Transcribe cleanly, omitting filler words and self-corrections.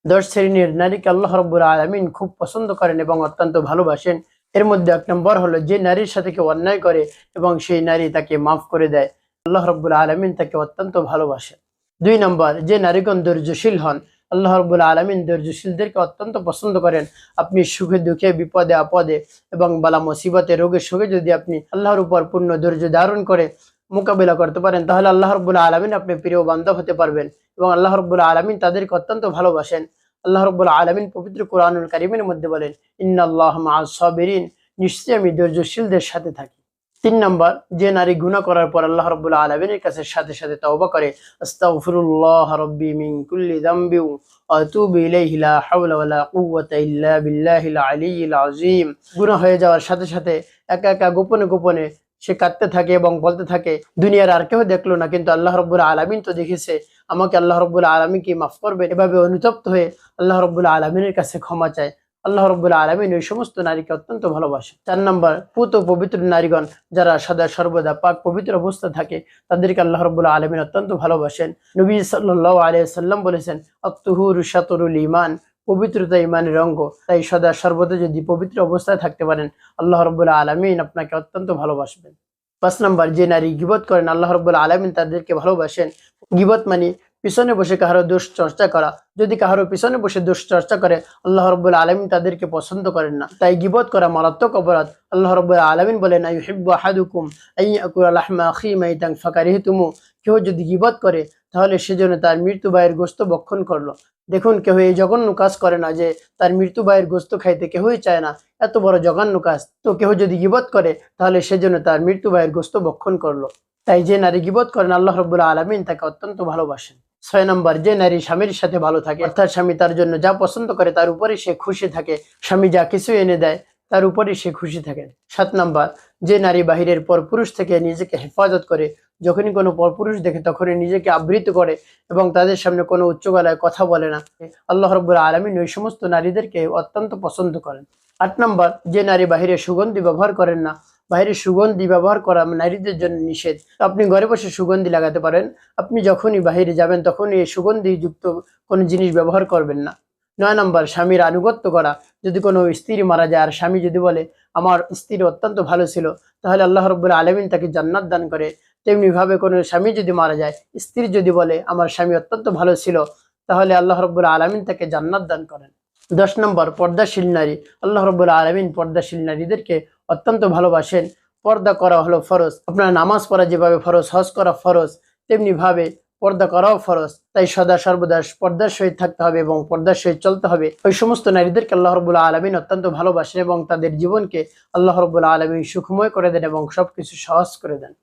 10 শ্রেণীর নারীকে আল্লাহ রাব্বুল আলামিন খুব পছন্দ করেন এবং অত্যন্ত ভালোবাসেন। এর মধ্যে 1 নম্বর হলো যে নারীর সাথে কেউ অন্যায় করে এবং সেই নারী তাকে মাফ করে দেয়, আল্লাহ রাব্বুল আলামিন তাকে অত্যন্ত ভালোবাসেন। 2 নম্বর যে নারীগণ ধৈর্যশীল হন, আল্লাহ রাব্বুল আলামিন ধৈর্যশীলদেরকে অত্যন্ত পছন্দ করেন। আপনি সুখে দুঃখে বিপদে আপদে এবং বালা মুসিবতে রোগে শোকে যদি আপনি আল্লাহর উপর পূর্ণ ধৈর্য ধারণ করে মোকাবিলা করতে পারেন, তাহলে আল্লাহ রাব্বুল আলামিন আপনি প্রিয় বান্দা হতে পারবেন এবং আল্লাহ রাব্বুল আলামিন তাদেরকে অত্যন্ত ভালোবাসেন। আল্লাহ রাব্বুল আলামিন পবিত্র কোরআনুল কারীমের মধ্যে বলেন, ইন্নাল্লাহা মাআস সাবিরিন, নিশ্চয়ই আমি ধৈর্যশীলদের সাথে থাকি। 3 নম্বর যে নারী গুনাহ করার পর আল্লাহ রাব্বুল আলামিনের কাছে সাথে সাথে তওবা করে, আস্তাগফিরুল্লাহ রাব্বি মিন কুল্লি যামবি ওয়া আতুবু ইলাইহি লা হাওলা ওয়ালা কুওয়াতা ইল্লা বিল্লাহিল আলিয়্যিল আযীম। গুনাহ হয়ে যাওয়ার সাথে সাথে একা একা গোপনে গোপনে সে কাঁদতে থাকে এবং বলতে থাকে, দুনিয়ার আর কেউ দেখলো না কিন্তু আল্লাহ রাব্বুল আলামিন তো দেখেছে, আমাকে আল্লাহ রাব্বুল আলামিন কি মাফ করবে? এভাবে অনুতপ্ত হয়ে আল্লাহ রাব্বুল আলামিনের কাছে ক্ষমা চায়। আল্লাহ রাব্বুল আলামিন ওই সমস্ত নারীকে অত্যন্ত ভালোবাসে। 4 নম্বর পুত ও পবিত্র নারীগণ যারা সদা সর্বদা পাক পবিত্র অবস্থা থাকে, তাদেরকে আল্লাহ রাব্বুল আলামিন অত্যন্ত ভালোবাসেন। নবী সাল্লাল্লাহু আলাইহি ওয়াসাল্লাম বলেছেন, আত-তুহুরু শাতরুল ঈমান, পবিত্রতা ঈমানের অঙ্গ। তাই সদা সর্বদা যদি পবিত্র অবস্থায় থাকতে পারেন, আল্লাহ রাব্বুল আলামিন আপনাকে অত্যন্ত ভালোবাসবেন। 5 নম্বর যে নারী গীবত করেন, আল্লাহ রাব্বুল আলামিন তাদেরকে ভালোবাসেন। গীবত মানে পিছনে বসে কাহারো দোষ চর্চা করা। যদি কাহারো পিছনে বসে দোষ চর্চা করে, আল্লাহ রাব্বুল আলামিন তাদেরকে পছন্দ করেন না। তাই গীবত করা মারাত্মক অপরাধ। আল্লাহ রাব্বুল আলামিন বলেন, আইয়ুহিব্বু আহাদুকুম আইয়াকুলা লাহমা আখি মাইতান ফাকারিহতুমু। কেউ যদি গীবত করে তাহলে সেজন্য তার মৃত্যু ভাইয়ের গোশত ভক্ষণ করলো। দেখুন, কেউ এই জঘন্য কাজ করে না যে তার মৃত্যু ভাইয়ের গোশত খাইতে কেউই চায় না, এত বড় জঘন্য কাজ। তো কেউ যদি গীবত করে তাহলে সেজন্য তার মৃত্যু ভাইয়ের গোশত ভক্ষণ করলো। তাই যে নারী গীবত করেন, আল্লাহ রাব্বুল আলামিন তাকে অত্যন্ত ভালোবাসেন। 6 নম্বর যে নারী স্বামীর সাথে ভালো থাকে, অর্থাৎ স্বামী তার জন্য যা পছন্দ করে তার উপরে সে খুশি থাকে, স্বামী যা কিছু এনে দেয় তার উপরে সে খুশি থাকে। 7 নম্বর যে নারী বাহিরের পরপুরুষ থেকে নিজেকে হেফাজত করে, যখনই কোনো পরপুরুষ দেখে তখনই নিজেকে আবৃত করে এবং তাদের সামনে কোনো উচ্চ গলায় কথা বলে না, আল্লাহ রাব্বুল আলামিন ওই সমস্ত নারীদেরকে অত্যন্ত পছন্দ করেন। 8 নম্বর যে নারী বাহিরে সুগন্ধি ব্যবহার করেন না, বাইরে সুগন্ধি ব্যবহার করা নারীদের জন্য নিষেধ। আপনি ঘরে বসে সুগন্ধি লাগাতে পারেন, আপনি যখনই বাহিরে যাবেন তখনই এই সুগন্ধি যুক্ত কোনো জিনিস ব্যবহার করবেন না। 9 নম্বর স্বামীর আনুগত্য করা। যদি কোনো স্ত্রী মারা যায় আর স্বামী যদি বলে আমার স্ত্রী অত্যন্ত ভালো ছিল, তাহলে আল্লাহ রাব্বুল আলামিন তাকে জান্নাত দান করে। তেমনি ভাবে কোনো স্বামী যদি মারা যায়, স্ত্রী যদি বলে আমার স্বামী অত্যন্ত ভালো ছিল, তাহলে আল্লাহ রাব্বুল আলামিন তাকে জান্নাত দান করেন। 10 নম্বর পর্দাশীল নারী। আল্লাহ রাব্বুল আলামিন পর্দাশীল নারীদেরকে অত্যন্ত ভালোবাসেন। পর্দা করা হলো ফরজ। আপনার নামাজ পড়া যেভাবে ফরজ, হজ করা ফরজ, তেমনি ভাবে পর্দা করাও ফরজ। তাই সদা সর্বদা পর্দার সহিত থাকতে হবে এবং পর্দার সহিত চলতে হবে। ওই সমস্ত নারীদেরকে আল্লাহ রাব্বুল আলামিন অত্যন্ত ভালোবাসেন এবং তাদের জীবনকে আল্লাহ রাব্বুল আলামিন সুখময় করে দেন এবং সবকিছু সহজ করে দেন।